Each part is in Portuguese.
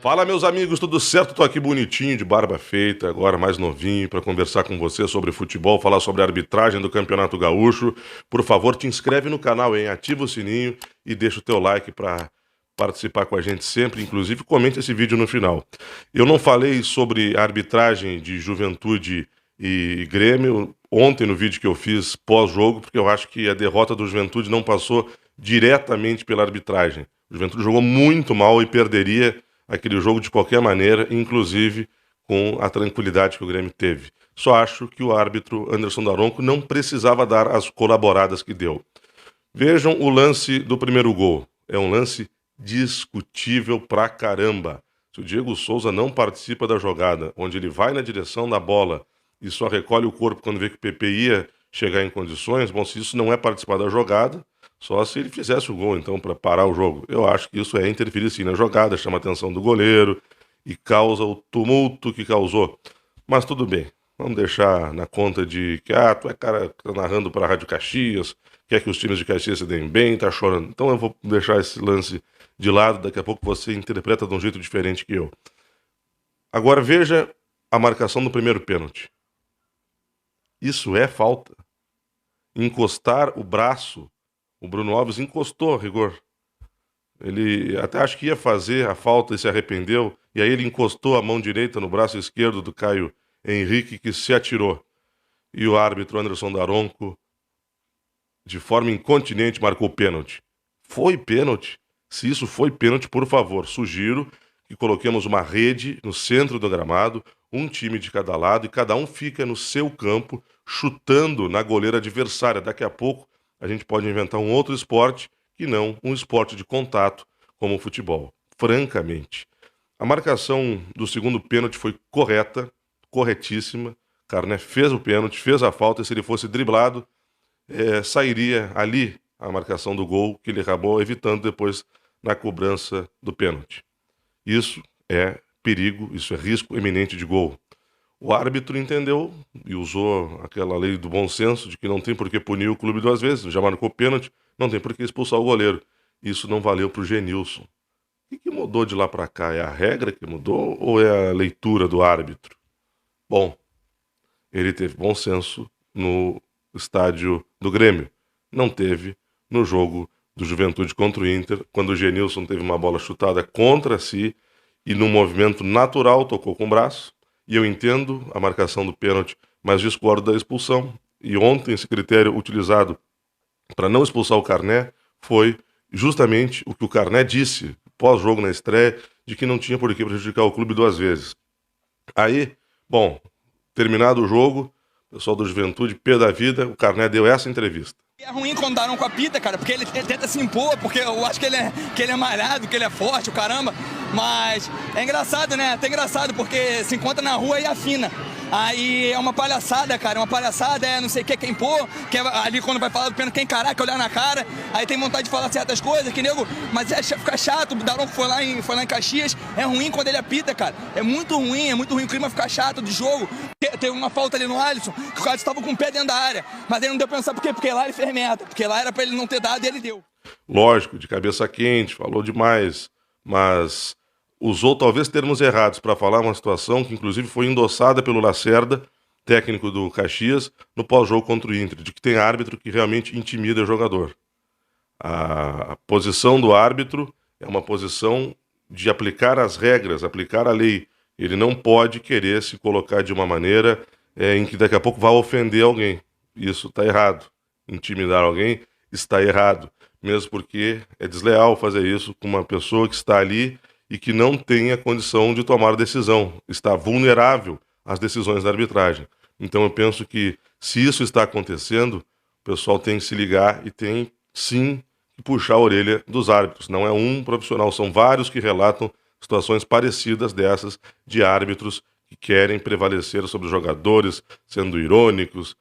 Fala, meus amigos, tudo certo? Tô aqui bonitinho, de barba feita, agora mais novinho, para conversar com você sobre futebol, falar sobre a arbitragem do Campeonato Gaúcho. Por favor, te inscreve no canal, hein? Ativa o sininho e deixa o teu like para participar com a gente sempre, inclusive comente esse vídeo no final. Eu não falei sobre a arbitragem de Juventude e Grêmio ontem no vídeo que eu fiz pós-jogo, porque eu acho que a derrota do Juventude não passou diretamente pela arbitragem. O Juventude jogou muito mal e perderia aquele jogo de qualquer maneira, inclusive com a tranquilidade que o Grêmio teve. Só acho que o árbitro Anderson Daronco não precisava dar as colaboradas que deu. Vejam o lance do primeiro gol. É um lance discutível pra caramba. Se o Diego Souza não participa da jogada, onde ele vai na direção da bola e só recolhe o corpo quando vê que o PP ia chegar em condições, bom, se isso não é participar da jogada, só se ele fizesse o gol, então, para parar o jogo. Eu acho que isso é interferir sim na jogada, chama a atenção do goleiro e causa o tumulto que causou. Mas tudo bem, vamos deixar na conta de que, tu é cara que tá narrando para a Rádio Caxias, quer que os times de Caxias se deem bem, tá chorando. Então eu vou deixar esse lance de lado, daqui a pouco você interpreta de um jeito diferente que eu. Agora veja a marcação do primeiro pênalti. Isso é falta. Encostar o braço, o Bruno Alves encostou a rigor. Ele até acho que ia fazer a falta e se arrependeu, e aí ele encostou a mão direita no braço esquerdo do Caio Henrique, que se atirou. E o árbitro Anderson Daronco, de forma incontinente, marcou pênalti. Foi pênalti? Se isso foi pênalti, por favor, sugiro que coloquemos uma rede no centro do gramado, um time de cada lado, e cada um fica no seu campo, chutando na goleira adversária. Daqui a pouco a gente pode inventar um outro esporte que não um esporte de contato como o futebol. Francamente, a marcação do segundo pênalti foi correta, corretíssima. Carné fez o pênalti, fez a falta, e se ele fosse driblado, sairia ali a marcação do gol, que ele acabou evitando depois na cobrança do pênalti. Isso é perigo, isso é risco iminente de gol. O árbitro entendeu e usou aquela lei do bom senso de que não tem por que punir o clube duas vezes. Já marcou pênalti, não tem por que expulsar o goleiro. Isso não valeu para o Genilson. O que mudou de lá para cá? É a regra que mudou ou é a leitura do árbitro? Bom, ele teve bom senso no estádio do Grêmio. Não teve no jogo do Juventude contra o Inter, quando o Genilson teve uma bola chutada contra si e num movimento natural tocou com o braço. E eu entendo a marcação do pênalti, mas discordo da expulsão. E ontem esse critério utilizado para não expulsar o Carné foi justamente o que o Carné disse pós-jogo na estreia, de que não tinha por que prejudicar o clube duas vezes. Aí, bom, terminado o jogo, o pessoal do Juventude, pé da vida, o Carné deu essa entrevista. É ruim quando daram com a pita, cara, porque ele tenta se impor, porque eu acho que ele é malhado, que ele é forte, o caramba. Mas é engraçado, né? Até engraçado, porque se encontra na rua e afina. Aí é uma palhaçada, cara, uma palhaçada, não sei o que, quem pôr, que é ali quando vai falar do pênalti, quem caraca, olhar na cara, aí tem vontade de falar certas coisas, que nego, mas fica chato, o Daronco foi lá em Caxias, é ruim quando ele apita, cara, é muito ruim, o clima fica chato de jogo. Teve uma falta ali no Alisson, que o Alisson estava com o pé dentro da área, mas ele não deu pra pensar por quê? Porque lá ele fez merda, porque lá era pra ele não ter dado e ele deu. Lógico, de cabeça quente, falou demais, mas usou talvez termos errados para falar uma situação que inclusive foi endossada pelo Lacerda, técnico do Caxias, no pós-jogo contra o Inter, de que tem árbitro que realmente intimida o jogador. A posição do árbitro é uma posição de aplicar as regras, aplicar a lei. Ele não pode querer se colocar de uma maneira em que daqui a pouco vai ofender alguém. Isso está errado. Intimidar alguém está errado, mesmo porque é desleal fazer isso com uma pessoa que está ali e que não tem a condição de tomar decisão, está vulnerável às decisões da arbitragem. Então eu penso que, se isso está acontecendo, o pessoal tem que se ligar e tem, sim, que puxar a orelha dos árbitros. Não é um profissional, são vários que relatam situações parecidas dessas, de árbitros que querem prevalecer sobre os jogadores, sendo irônicos,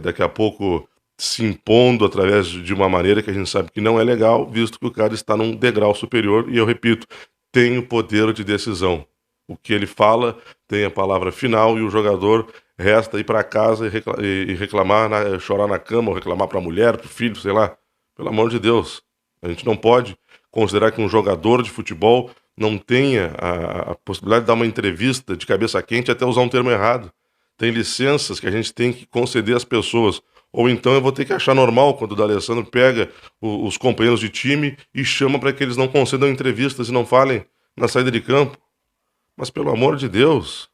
daqui a pouco se impondo através de uma maneira que a gente sabe que não é legal, visto que o cara está num degrau superior, e eu repito, tem o poder de decisão. O que ele fala tem a palavra final e o jogador resta ir para casa e reclamar, chorar na cama, ou reclamar para a mulher, para o filho, sei lá. Pelo amor de Deus, a gente não pode considerar que um jogador de futebol não tenha a possibilidade de dar uma entrevista de cabeça quente, até usar um termo errado. Tem licenças que a gente tem que conceder às pessoas. Ou então eu vou ter que achar normal quando o D'Alessandro pega os companheiros de time e chama para que eles não concedam entrevistas e não falem na saída de campo. Mas pelo amor de Deus,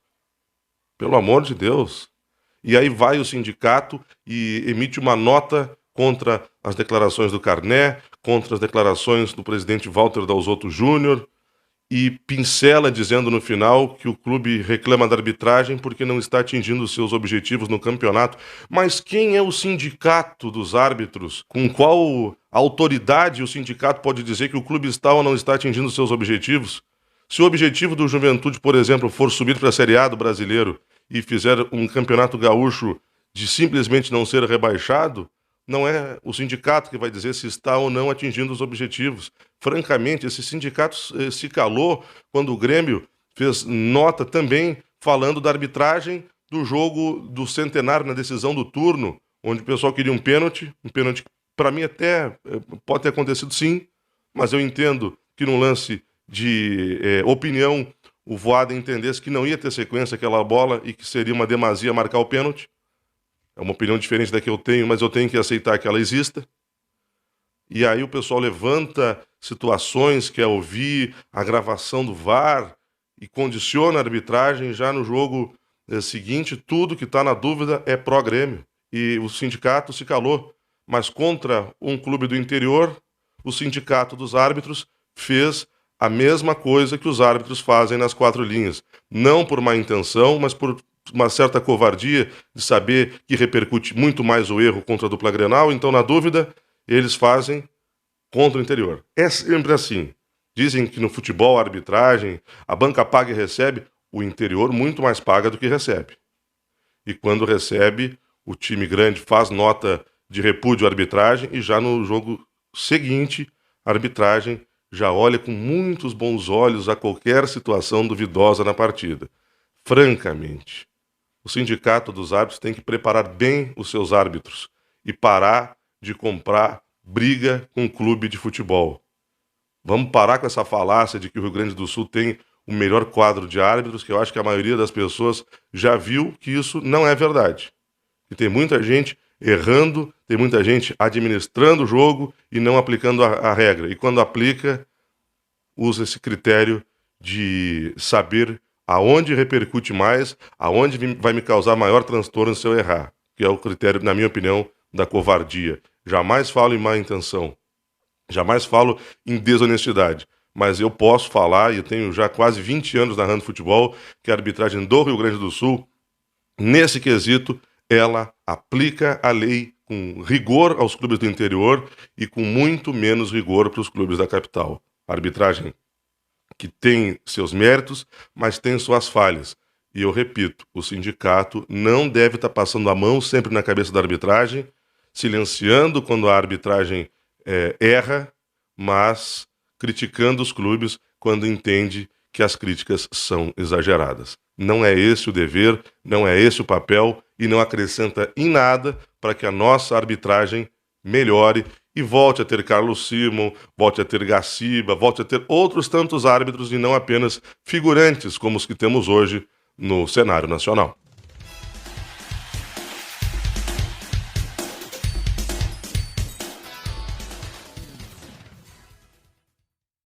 pelo amor de Deus. E aí vai o sindicato e emite uma nota contra as declarações do Carné, contra as declarações do presidente Walter Dalzotto Júnior, e pincela dizendo no final que o clube reclama da arbitragem porque não está atingindo os seus objetivos no campeonato. Mas quem é o sindicato dos árbitros? Com qual autoridade o sindicato pode dizer que o clube está ou não está atingindo os seus objetivos? Se o objetivo do Juventude, por exemplo, for subir para a Série A do Brasileiro e fizer um campeonato gaúcho de simplesmente não ser rebaixado, não é o sindicato que vai dizer se está ou não atingindo os objetivos. Francamente, esse sindicato se calou quando o Grêmio fez nota também falando da arbitragem do jogo do Centenário na decisão do turno, onde o pessoal queria um pênalti que para mim até pode ter acontecido sim, mas eu entendo que num lance de opinião o Voaden entendesse que não ia ter sequência aquela bola e que seria uma demasia marcar o pênalti. É uma opinião diferente da que eu tenho, mas eu tenho que aceitar que ela exista. E aí o pessoal levanta situações, quer ouvir a gravação do VAR e condiciona a arbitragem já no jogo seguinte. Tudo que está na dúvida é pró-Grêmio. E o sindicato se calou. Mas contra um clube do interior, o sindicato dos árbitros fez a mesma coisa que os árbitros fazem nas quatro linhas. Não por má intenção, mas por uma certa covardia de saber que repercute muito mais o erro contra a dupla Grenal, então na dúvida eles fazem contra o interior. É sempre assim. Dizem que no futebol a arbitragem, a banca paga e recebe, o interior muito mais paga do que recebe. E quando recebe, o time grande faz nota de repúdio à arbitragem e já no jogo seguinte, a arbitragem já olha com muitos bons olhos a qualquer situação duvidosa na partida. Francamente, o sindicato dos árbitros tem que preparar bem os seus árbitros e parar de comprar briga com o clube de futebol. Vamos parar com essa falácia de que o Rio Grande do Sul tem o melhor quadro de árbitros, que eu acho que a maioria das pessoas já viu que isso não é verdade. E tem muita gente errando, tem muita gente administrando o jogo e não aplicando a regra. E quando aplica, usa esse critério de saber aonde repercute mais, aonde vai me causar maior transtorno se eu errar, que é o critério, na minha opinião, da covardia. Jamais falo em má intenção, jamais falo em desonestidade, mas eu posso falar, e eu tenho já quase 20 anos narrando futebol, que a arbitragem do Rio Grande do Sul, nesse quesito, ela aplica a lei com rigor aos clubes do interior e com muito menos rigor para os clubes da capital. A arbitragem que tem seus méritos, mas tem suas falhas. E eu repito, o sindicato não deve estar passando a mão sempre na cabeça da arbitragem, silenciando quando a arbitragem erra, mas criticando os clubes quando entende que as críticas são exageradas. Não é esse o dever, não é esse o papel e não acrescenta em nada para que a nossa arbitragem melhore e volte a ter Carlos Simon, volte a ter Gaciba, volte a ter outros tantos árbitros e não apenas figurantes como os que temos hoje no cenário nacional.